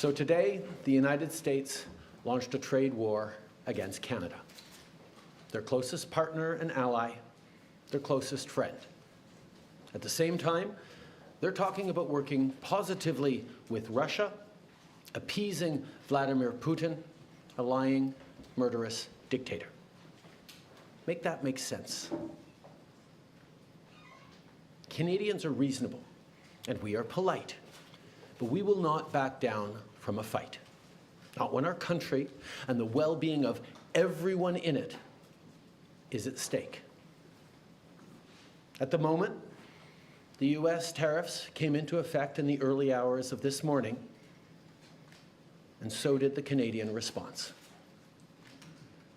So today, the United States launched a trade war against Canada, their closest partner and ally, their closest friend. At the same time, they're talking about working positively with Russia, appeasing Vladimir Putin, a lying, murderous dictator. Make that make sense. Canadians are reasonable, and we are polite, but we will not back down from a fight. Not when our country and the well-being of everyone in it is at stake. At the moment, the US tariffs came into effect in the early hours of this morning, and so did the Canadian response.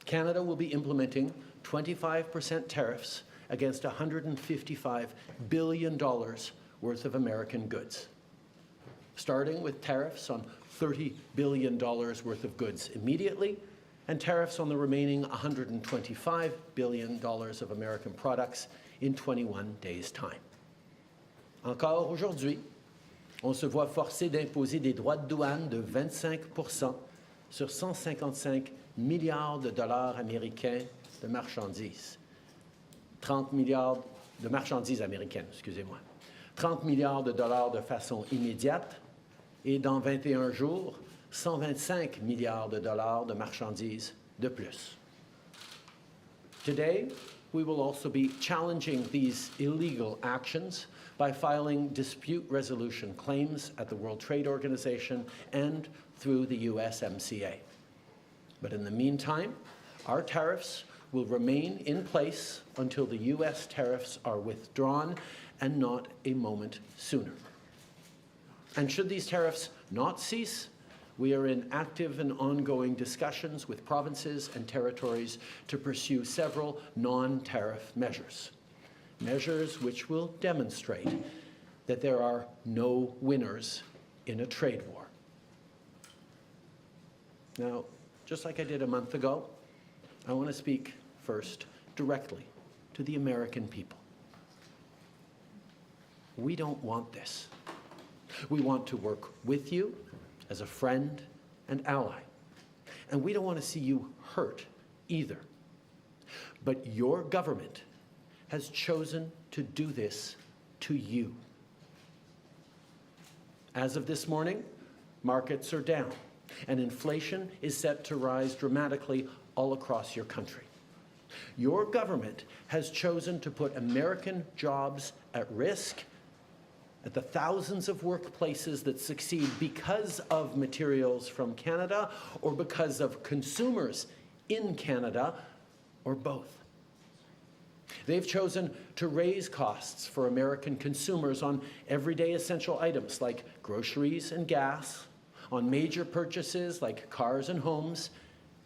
Canada will be implementing 25% tariffs against $155 billion worth of American goods, starting with tariffs on $30 billion worth of goods immediately, and tariffs on the remaining $125 billion of American products in 21 days' time. Encore aujourd'hui, on se voit forcé d'imposer des droits de douane de 25% sur 155 milliards de dollars américains de marchandises. 30 milliards de marchandises américaines, excusez-moi. 30 milliards de dollars de façon immédiate et dans 21 jours, 125 milliards de dollars de marchandises de plus. Today, we will also be challenging these illegal actions by filing dispute resolution claims at the World Trade Organization and through the USMCA. But in the meantime, our tariffs will remain in place until the US tariffs are withdrawn, and not a moment sooner. And should these tariffs not cease, we are in active and ongoing discussions with provinces and territories to pursue several non-tariff measures, measures which will demonstrate that there are no winners in a trade war. Now, just like I did a month ago, I want to speak first directly to the American people. We don't want this. We want to work with you as a friend and ally. And we don't want to see you hurt either. But your government has chosen to do this to you. As of this morning, markets are down, and inflation is set to rise dramatically all across your country. Your government has chosen to put American jobs at risk, at the thousands of workplaces that succeed because of materials from Canada or because of consumers in Canada, or both. They've chosen to raise costs for American consumers on everyday essential items like groceries and gas, on major purchases like cars and homes,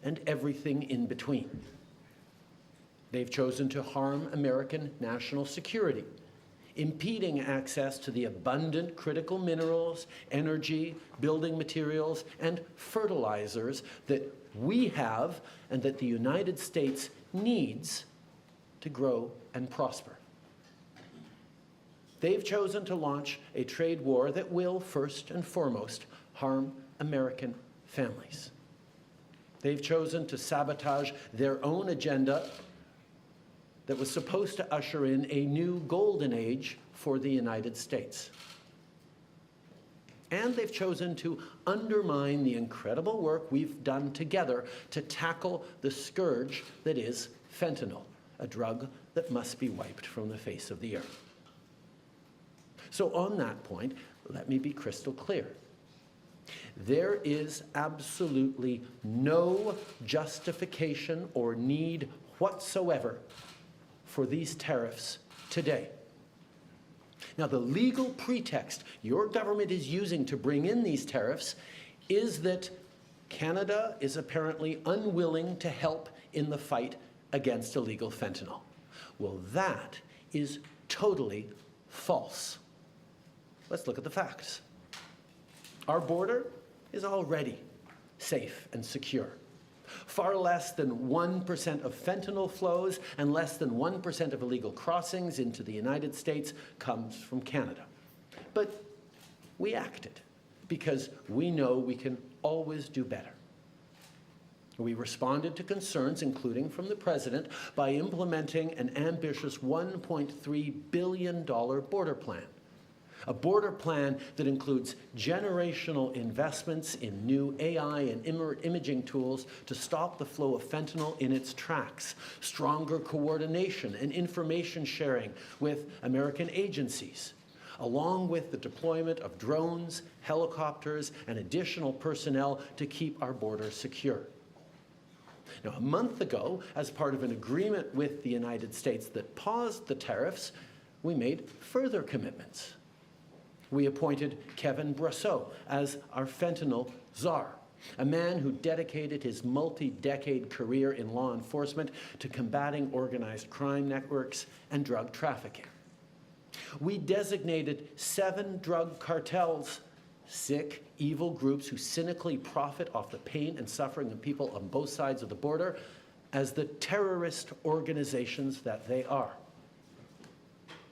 and everything in between. They've chosen to harm American national security, impeding access to the abundant critical minerals, energy, building materials, and fertilizers that we have and that the United States needs to grow and prosper. They've chosen to launch a trade war that will, first and foremost, harm American families. They've chosen to sabotage their own agenda that was supposed to usher in a new golden age for the United States. And they've chosen to undermine the incredible work we've done together to tackle the scourge that is fentanyl, a drug that must be wiped from the face of the earth. So on that point, let me be crystal clear. There is absolutely no justification or need whatsoever for these tariffs today. Now, the legal pretext your government is using to bring in these tariffs is that Canada is apparently unwilling to help in the fight against illegal fentanyl. Well, that is totally false. Let's look at the facts. Our border is already safe and secure. Far less than 1% of fentanyl flows and less than 1% of illegal crossings into the United States comes from Canada. But we acted. because we know we can always do better. We responded to concerns, including from the President, by implementing an ambitious $1.3 billion border plan. A border plan that includes generational investments in new AI and imaging tools to stop the flow of fentanyl in its tracks, stronger coordination and information sharing with American agencies, along with the deployment of drones, helicopters, and additional personnel to keep our borders secure. Now, a month ago, as part of an agreement with the United States that paused the tariffs, we made further commitments. We appointed Kevin Brasseau as our fentanyl czar, a man who dedicated his multi-decade career in law enforcement to combating organized crime networks and drug trafficking. We designated 7 drug cartels, sick, evil groups who cynically profit off the pain and suffering of people on both sides of the border, as the terrorist organizations that they are.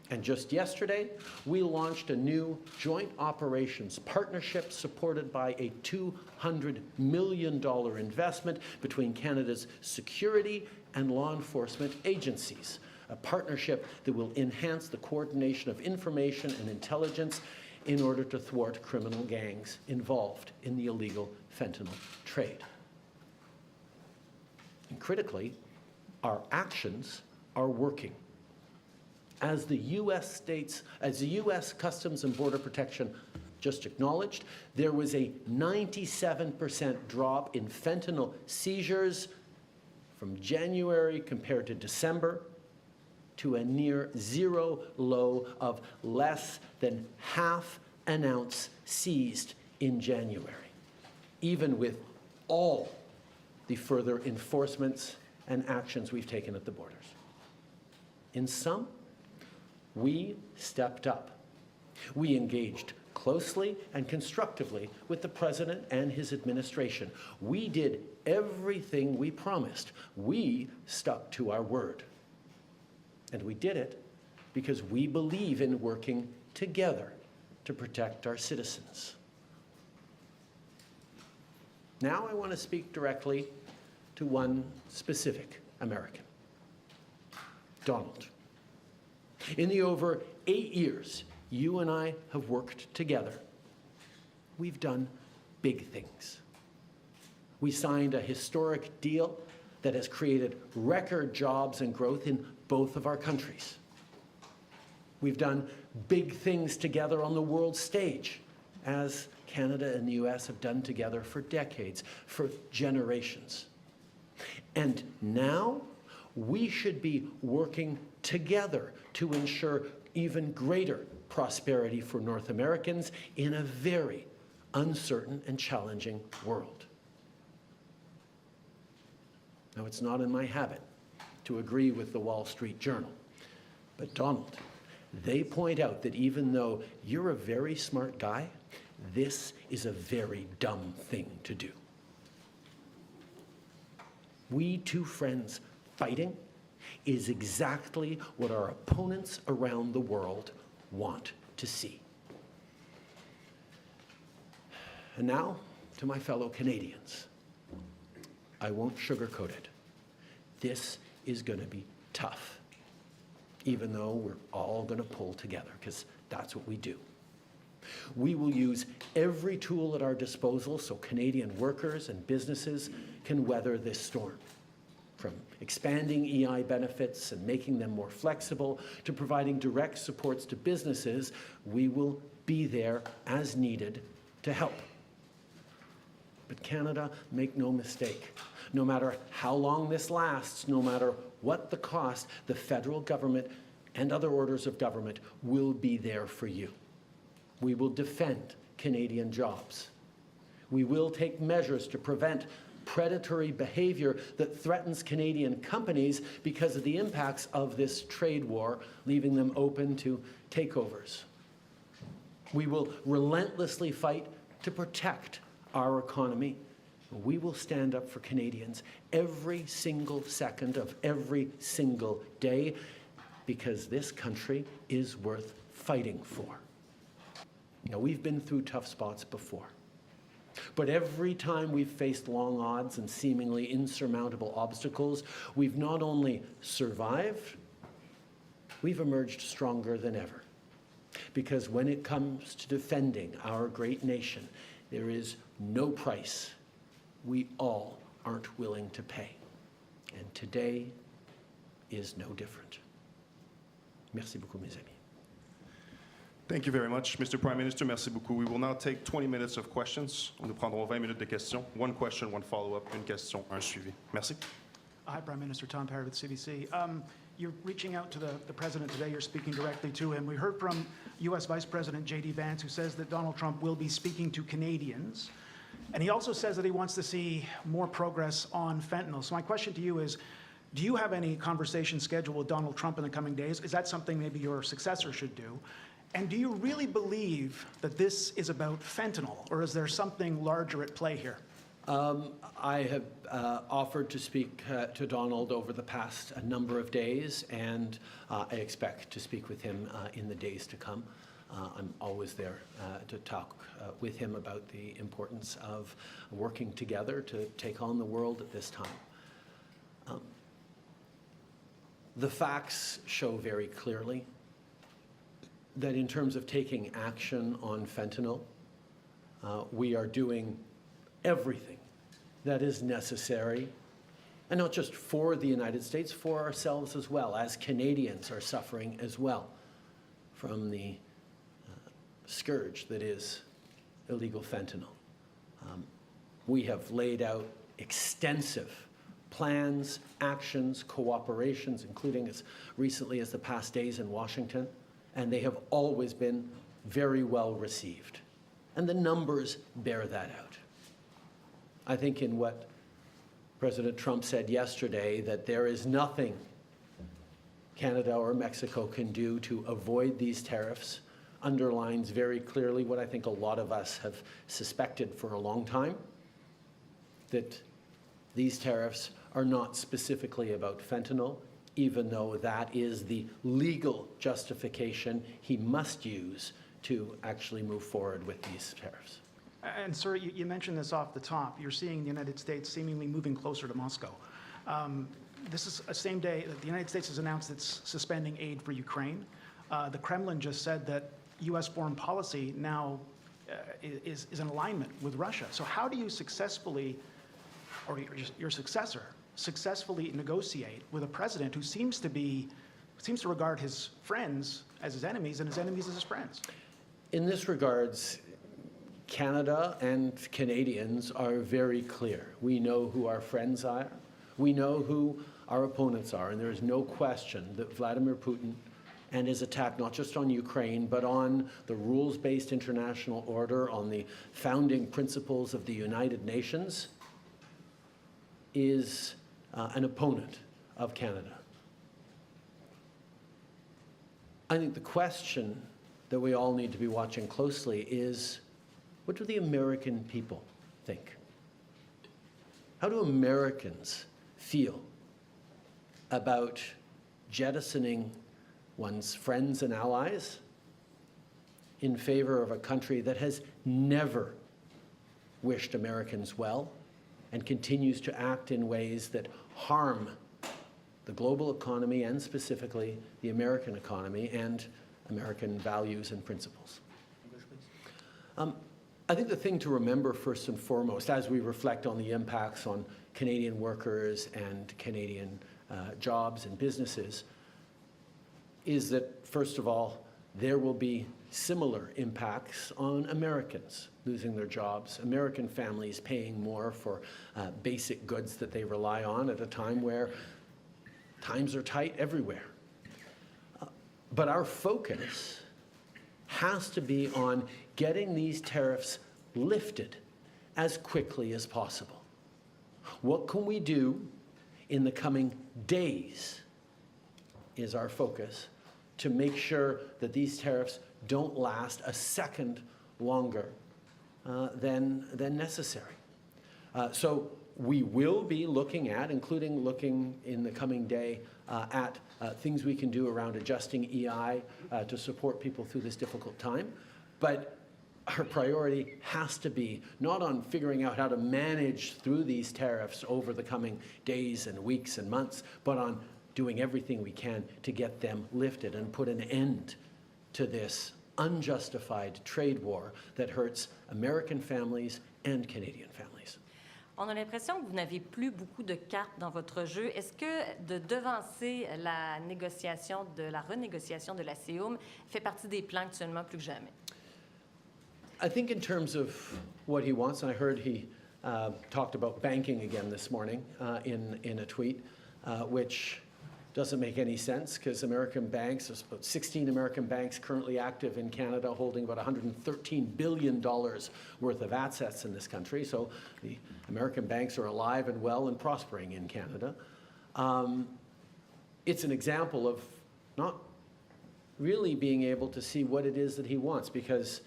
And just yesterday, we launched a new joint operations partnership supported by a $200 million investment between Canada's security and law enforcement agencies, a partnership that will enhance the coordination of information and intelligence in order to thwart criminal gangs involved in the illegal fentanyl trade. And critically, our actions are working. As the U.S. Customs and Border Protection just acknowledged, there was a 97% drop in fentanyl seizures from January compared to December, to a near zero low of less than half an ounce seized in January, even with all the further enforcements and actions we've taken at the borders. In sum, we stepped up. We engaged closely and constructively with the President and his administration. We did everything we promised. We stuck to our word. And we did it because we believe in working together to protect our citizens. Now I want to speak directly to one specific American, Donald. In the over 8 years you and I have worked together, we've done big things. We signed a historic deal that has created record jobs and growth in both of our countries. We've done big things together on the world stage, as Canada and the US have done together for decades, for generations. And now we should be working together to ensure even greater prosperity for North Americans in a very uncertain and challenging world. Now, it's not in my habit to agree with the Wall Street Journal, but Donald, they point out that even though you're a very smart guy, this is a very dumb thing to do. We two friends fighting is exactly what our opponents around the world want to see. And now, to my fellow Canadians, I won't sugarcoat it. This is going to be tough, even though we're all going to pull together, because that's what we do. We will use every tool at our disposal so Canadian workers and businesses can weather this storm. From expanding EI benefits and making them more flexible to providing direct supports to businesses, we will be there as needed to help. But Canada, make no mistake, no matter how long this lasts, no matter what the cost, the federal government and other orders of government will be there for you. We will defend Canadian jobs. We will take measures to prevent predatory behavior that threatens Canadian companies because of the impacts of this trade war, leaving them open to takeovers. We will relentlessly fight to protect our economy. We will stand up for Canadians every single second of every single day, because this country is worth fighting for. We've been through tough spots before. But every time we've faced long odds and seemingly insurmountable obstacles, we've not only survived, we've emerged stronger than ever. Because when it comes to defending our great nation, there is no price we all aren't willing to pay. And today is no different. Merci beaucoup, mes amis. Thank you very much, Mr. Prime Minister. Merci beaucoup. We will now take 20 minutes of questions. Nous prendrons 20 minutes de questions. One question, one follow-up, une question, un suivi. Merci. Hi, Prime Minister. Tom Perry with CBC. You're reaching out to the president today. You're speaking directly to him. We heard from U.S. Vice President J.D. Vance, who says that Donald Trump will be speaking to Canadians. And he also says that he wants to see more progress on fentanyl. So my question to you is, do you have any conversation scheduled with Donald Trump in the coming days? Is that something maybe your successor should do? And do you really believe that this is about fentanyl, or is there something larger at play here? I have offered to speak to Donald over the past number of days, and I expect to speak with him in the days to come. I'm always there to talk with him about the importance of working together to take on the world at this time. The facts show very clearly that in terms of taking action on fentanyl, we are doing everything that is necessary, and not just for the United States, for ourselves as well, as Canadians are suffering as well from the scourge that is illegal fentanyl. We have laid out extensive plans, actions, cooperations, including as recently as the past days in Washington, and they have always been very well received. And the numbers bear that out. I think in what President Trump said yesterday, that there is nothing Canada or Mexico can do to avoid these tariffs, underlines very clearly what I think a lot of us have suspected for a long time, that these tariffs are not specifically about fentanyl, even though that is the legal justification he must use to actually move forward with these tariffs. And sir, you mentioned this off the top. You're seeing the United States seemingly moving closer to Moscow. This is the same day that the United States has announced it's suspending aid for Ukraine. The Kremlin just said that U.S. foreign policy now is in alignment with Russia. So how do you successfully, or your successor, successfully negotiate with a president who seems to regard his friends as his enemies and his enemies as his friends? In this regards, Canada and Canadians are very clear. We know who our friends are. We know who our opponents are. And there is no question that Vladimir Putin and his attack not just on Ukraine, but on the rules-based international order, on the founding principles of the United Nations, is an opponent of Canada. I think the question that we all need to be watching closely is, what do the American people think? How do Americans feel about jettisoning one's friends and allies in favor of a country that has never wished Americans well and continues to act in ways that harm the global economy and specifically the American economy and American values and principles? English, please. I think the thing to remember first and foremost as we reflect on the impacts on Canadian workers and Canadian jobs and businesses is that, first of all, there will be similar impacts on Americans losing their jobs, American families paying more for basic goods that they rely on at a time where times are tight everywhere. But our focus has to be on getting these tariffs lifted as quickly as possible. What can we do in the coming days is our focus to make sure that these tariffs don't last a second longer than necessary. So we will be looking at, including looking in the coming day at things we can do around adjusting EI to support people through this difficult time. But our priority has to be not on figuring out how to manage through these tariffs over the coming days and weeks and months, but on doing everything we can to get them lifted and put an end to this unjustified trade war that hurts American families and Canadian families. On a l'impression que vous n'avez plus beaucoup de cartes dans votre jeu. Est-ce que de devancer la renégociation de la CEUM fait partie des plans actuellement plus que jamais? I think in terms of what he wants, and I heard he talked about banking again this morning in a tweet, which doesn't make any sense because American banks, there's about 16 American banks currently active in Canada holding about $113 billion worth of assets in this country. So the American banks are alive and well and prospering in Canada. It's an example of not really being able to see what it is that he wants, because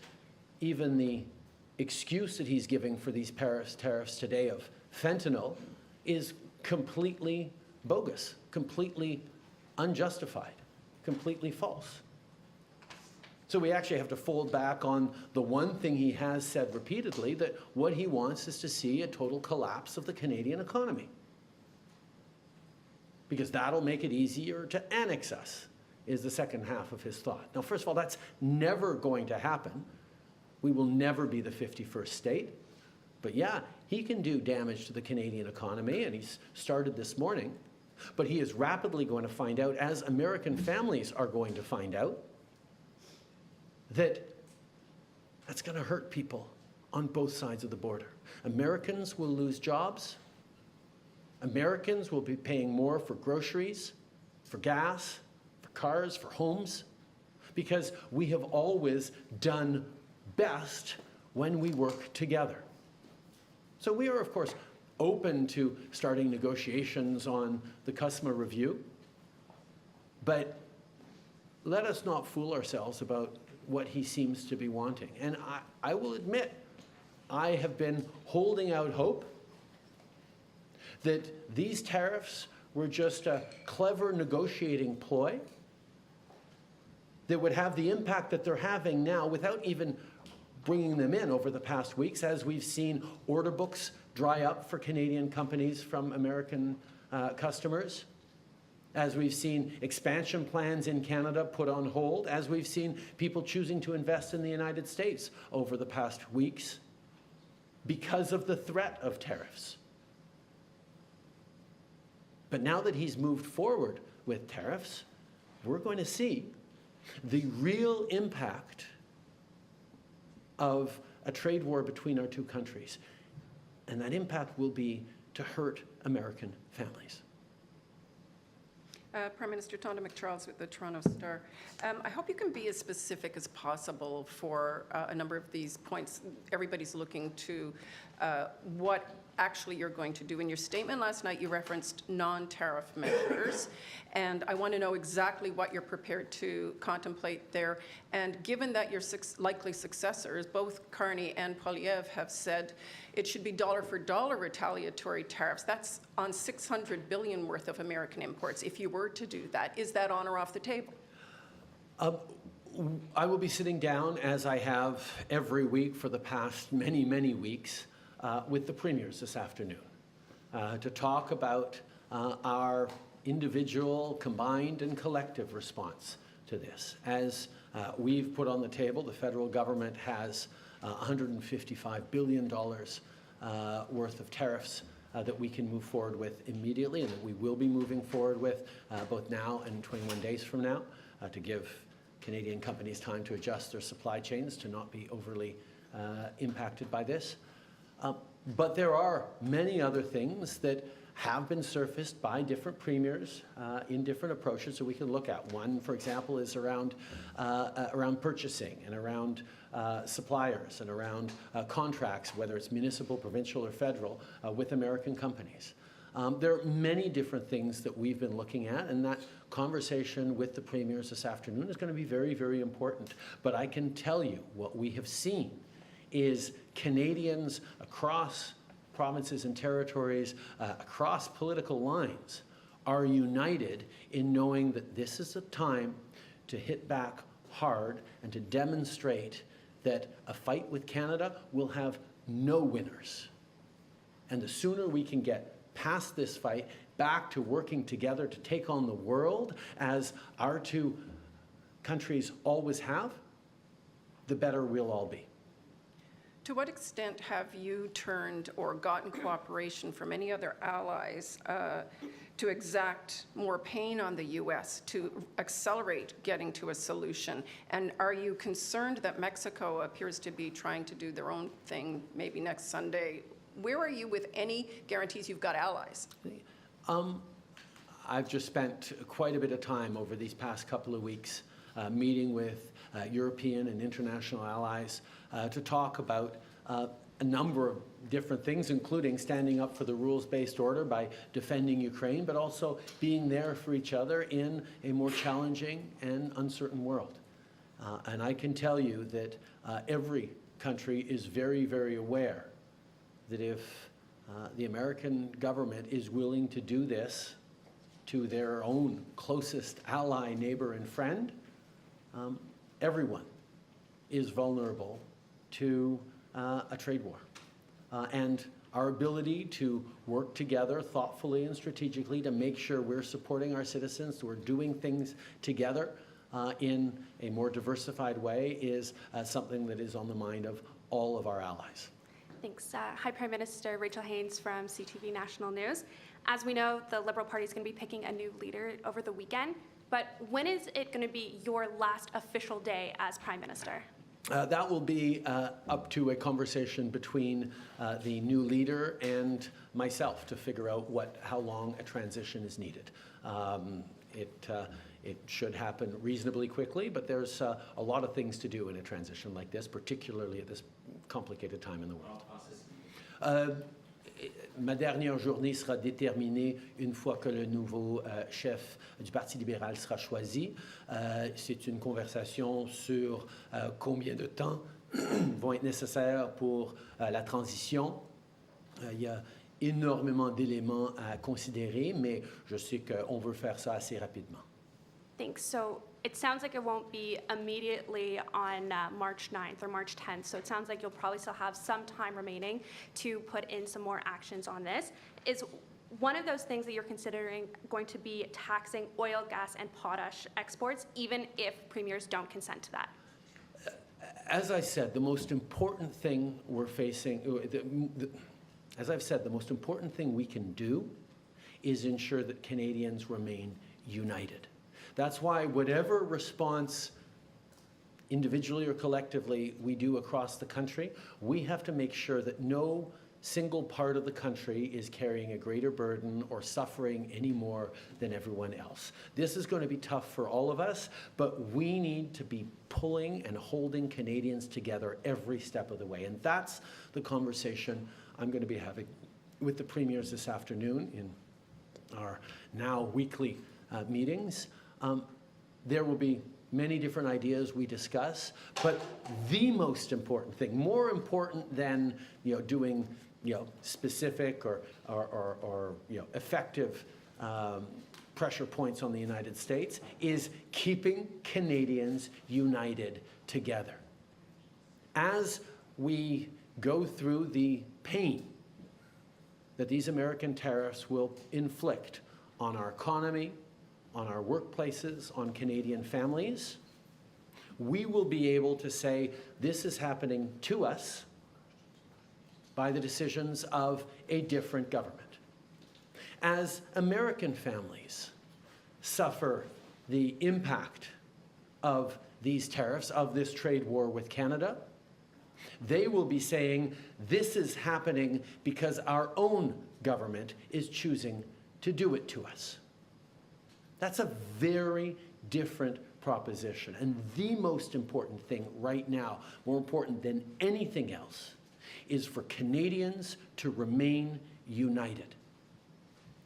even the excuse that he's giving for these tariffs today of fentanyl is completely bogus, completely unjustified, completely false. So we actually have to fold back on the one thing he has said repeatedly, that what he wants is to see a total collapse of the Canadian economy, because that'll make it easier to annex us, is the second half of his thought. Now, first of all, that's never going to happen. We will never be the 51st state. But yeah, he can do damage to the Canadian economy, and he's started this morning. But he is rapidly going to find out, as American families are going to find out, that that's going to hurt people on both sides of the border. Americans will lose jobs. Americans will be paying more for groceries, for gas, for cars, for homes, because we have always done best when we work together. So we are, of course, open to starting negotiations on the customer review, but let us not fool ourselves about what he seems to be wanting. And I will admit, I have been holding out hope that these tariffs were just a clever negotiating ploy that would have the impact that they're having now without even bringing them in over the past weeks, as we've seen order books dry up for Canadian companies from American customers, as we've seen expansion plans in Canada put on hold, as we've seen people choosing to invest in the United States over the past weeks because of the threat of tariffs. But now that he's moved forward with tariffs, we're going to see the real impact of a trade war between our two countries. And that impact will be to hurt American families. Prime Minister Tonda McCharles with the Toronto Star. I hope you can be as specific as possible for a number of these points. Everybody's looking to what actually you're going to do. In your statement last night, you referenced non-tariff measures, and I want to know exactly what you're prepared to contemplate there. And given that your likely successors, both Carney and Poilievre, have said it should be dollar for dollar retaliatory tariffs, that's on $600 billion worth of American imports. If you were to do that, is that on or off the table? I will be sitting down, as I have every week for the past many, many weeks, with the premiers this afternoon to talk about our individual, combined, and collective response to this. As we've put on the table, the federal government has $155 billion worth of tariffs that we can move forward with immediately, and that we will be moving forward with both now and 21 days from now to give Canadian companies time to adjust their supply chains to not be overly impacted by this. But there are many other things that have been surfaced by different premiers in different approaches that we can look at. One, for example, is around purchasing and around suppliers and around contracts, whether it's municipal, provincial, or federal, with American companies. There are many different things that we've been looking at, and that conversation with the premiers this afternoon is going to be very, very important. But I can tell you what we have seen is Canadians across provinces and territories, across political lines, are united in knowing that this is a time to hit back hard and to demonstrate that a fight with Canada will have no winners. And the sooner we can get past this fight, back to working together to take on the world as our two countries always have, the better we'll all be. To what extent have you turned or gotten cooperation from any other allies to exact more pain on the U.S. to accelerate getting to a solution? And are you concerned that Mexico appears to be trying to do their own thing maybe next Sunday? Where are you with any guarantees you've got allies? I've just spent quite a bit of time over these past couple of weeks meeting with European and international allies to talk about a number of different things, including standing up for the rules-based order by defending Ukraine, but also being there for each other in a more challenging and uncertain world. And I can tell you that every country is very, very aware that if the American government is willing to do this to their own closest ally, neighbor, and friend, everyone is vulnerable to a trade war. And our ability to work together thoughtfully and strategically to make sure we're supporting our citizens, we're doing things together in a more diversified way is something that is on the mind of all of our allies. Thanks. Hi, Prime Minister. Rachel Haynes from CTV National News. As we know, the Liberal Party is going to be picking a new leader over the weekend. But when is it going to be your last official day as Prime Minister? That will be up to a conversation between the new leader and myself to figure out how long a transition is needed. It should happen reasonably quickly, but there's a lot of things to do in a transition like this, particularly at this complicated time in the world. Ma dernière journée sera déterminée une fois que le nouveau chef du Parti libéral sera choisi. C'est une conversation sur combien de temps vont être nécessaires pour la transition. Il y a énormément d'éléments à considérer, mais je sais qu'on veut faire ça assez rapidement. Thanks. So it sounds like it won't be immediately on March 9th or March 10th. So it sounds like you'll probably still have some time remaining to put in some more actions on this. Is one of those things that you're considering going to be taxing oil, gas, and potash exports, even if premiers don't consent to that? As I said, the most important thing we're facing, as I've said, the most important thing we can do is ensure that Canadians remain united. That's why whatever response, individually or collectively, we do across the country, we have to make sure that no single part of the country is carrying a greater burden or suffering any more than everyone else. This is going to be tough for all of us, but we need to be pulling and holding Canadians together every step of the way. And that's the conversation I'm going to be having with the premiers this afternoon in our now weekly meetings. There will be many different ideas we discuss, but the most important thing, more important than doing specific or effective pressure points on the United States, is keeping Canadians united together. As we go through the pain that these American tariffs will inflict on our economy, on our workplaces, on Canadian families, we will be able to say this is happening to us by the decisions of a different government. As American families suffer the impact of these tariffs, of this trade war with Canada, they will be saying this is happening because our own government is choosing to do it to us. That's a very different proposition. And the most important thing right now, more important than anything else, is for Canadians to remain united.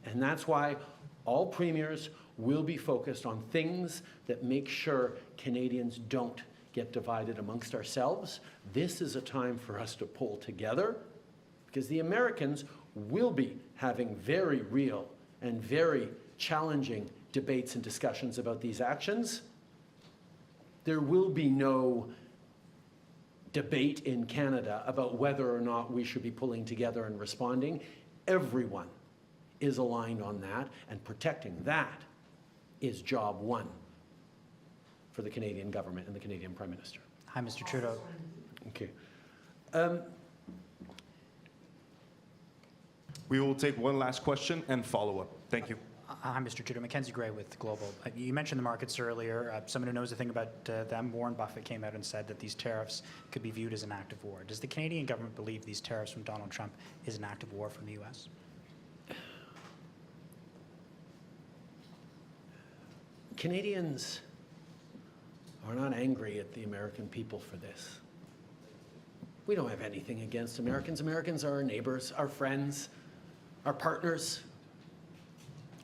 And that's why all premiers will be focused on things that make sure Canadians don't get divided amongst ourselves. This is a time for us to pull together, because the Americans will be having very real and very challenging debates and discussions about these actions. There will be no debate in Canada about whether or not we should be pulling together and responding. Everyone is aligned on that, and protecting that is job one for the Canadian government and the Canadian Prime Minister. Hi, Mr. Trudeau. Okay. We will take one last question and follow up. Thank you. Hi, Mr. Trudeau. Mackenzie Gray with Global. You mentioned the markets earlier. Someone who knows a thing about them, Warren Buffett, came out and said that these tariffs could be viewed as an act of war. Does the Canadian government believe these tariffs from Donald Trump is an act of war from the U.S.? Canadians are not angry at the American people for this. We don't have anything against Americans. Americans are our neighbors, our friends, our partners.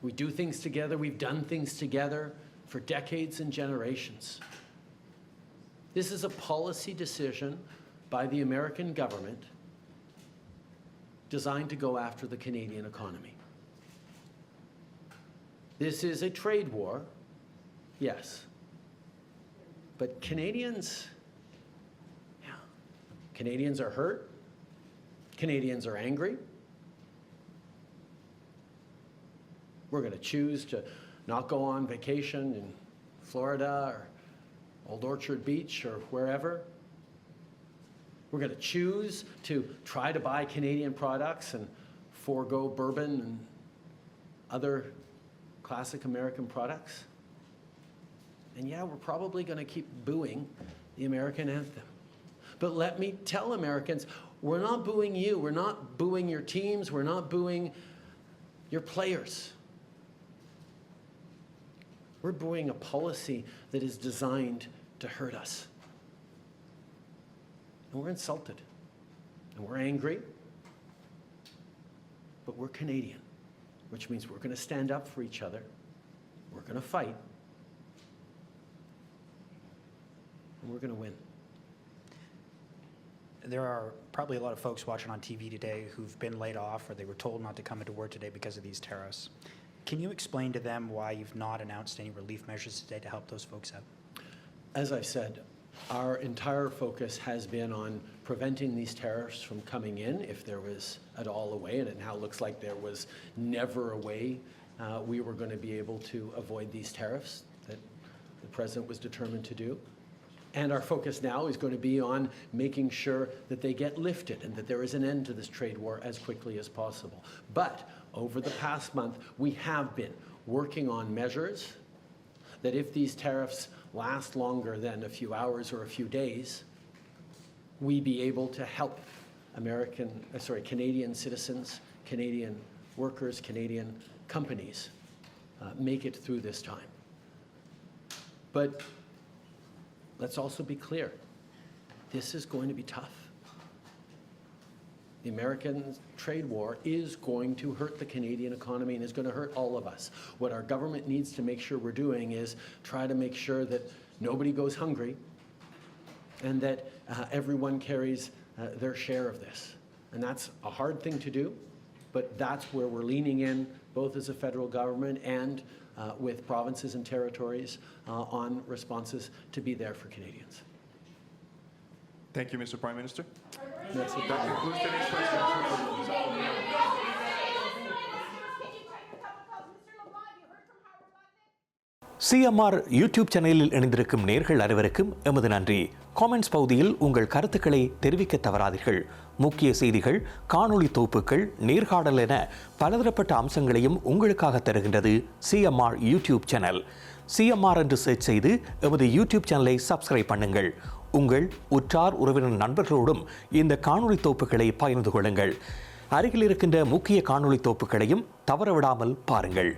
We do things together. We've done things together for decades and generations. This is a policy decision by the American government designed to go after the Canadian economy. This is a trade war, yes. But Canadians are hurt. Canadians are angry. We're going to choose to not go on vacation in Florida or Old Orchard Beach or wherever. We're going to choose to try to buy Canadian products and forego bourbon and other classic American products. And yeah, we're probably going to keep booing the American anthem. But let me tell Americans, we're not booing you. We're not booing your teams. We're not booing your players. We're booing a policy that is designed to hurt us. And we're insulted. And we're angry. But we're Canadian, which means we're going to stand up for each other. We're going to fight. And we're going to win. There are probably a lot of folks watching on TV today who've been laid off or they were told not to come into work today because of these tariffs. Can you explain to them why you've not announced any relief measures today to help those folks out? As I said, our entire focus has been on preventing these tariffs from coming in, if there was at all a way, and it now looks like there was never a way we were going to be able to avoid these tariffs that the President was determined to do. And our focus now is going to be on making sure that they get lifted and that there is an end to this trade war as quickly as possible. But over the past month, we have been working on measures that if these tariffs last longer than a few hours or a few days, we be able to help Canadian citizens, Canadian workers, Canadian companies make it through this time. But let's also be clear, this is going to be tough. The American trade war is going to hurt the Canadian economy and is going to hurt all of us. What our government needs to make sure we're doing is try to make sure that nobody goes hungry and that everyone carries their share of this. And that's a hard thing to do, but that's where we're leaning in, both as a federal government and with provinces and territories on responses to be there for Canadians. Thank you, Mr. Prime Minister. Merci. That concludes today's press conference. CMR YouTube சேனலில் இணைந்திருக்கும் நேர்கள் அனைவருக்கும் எமது நன்றி. Comments பகுதியில் உங்கள் கருத்துக்களை தெரிவிக்க தவறாதீர்கள். முக்கிய செய்திகள், காணொளி தொகுப்புகள், நேர்காணல் என பலதரப்பட்ட அம்சங்களையும் உங்களுக்காக தருகின்றது CMR யூடியூப் சேனல். CMR என்று சர்ச் செய்து எமது யூடியூப் சேனலை சப்ஸ்கிரைப் பண்ணுங்கள். உங்கள் உற்றார் உறவினர் நண்பர்களோடும் இந்த காணொளி தொகுப்புகளை பகிர்ந்து கொள்ளுங்கள். அருகில் இருக்கின்ற முக்கிய காணொளி தொகுப்புகளையும் தவறவிடாமல் பாருங்கள்.